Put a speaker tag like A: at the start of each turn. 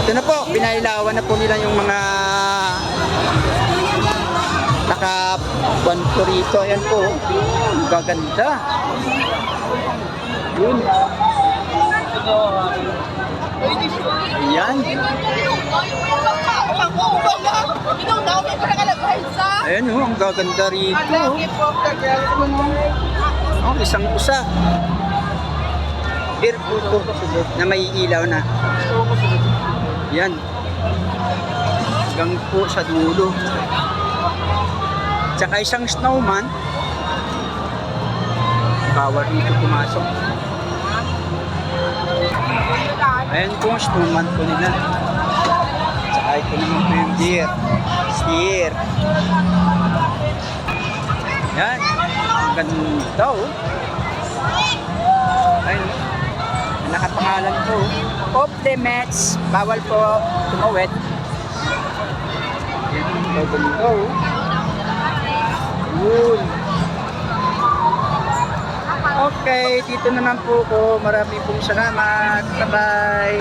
A: Ito na po, pinailawan na po nila yung mga nakabuan po rito. Ayan po, gaganda. Yun. Ayan. Ayan o, ang gaganda rito. Oh, isang usa. Beer po to na may ilaw na. Yan. Hanggang po sa dulo. Tsaka isang snowman. Bawal dito pumasok. Ayan po ang snowman po nila. Tsaka ito naman po yung beer. Steer. Yan. Ang ganda oh. Ayun. Nakapangalan po. Off the mats. Bawal po tumawid. Yan. Ganda oh. Yun. Okay, dito naman po ko. Maraming pong salamat. Bye-bye.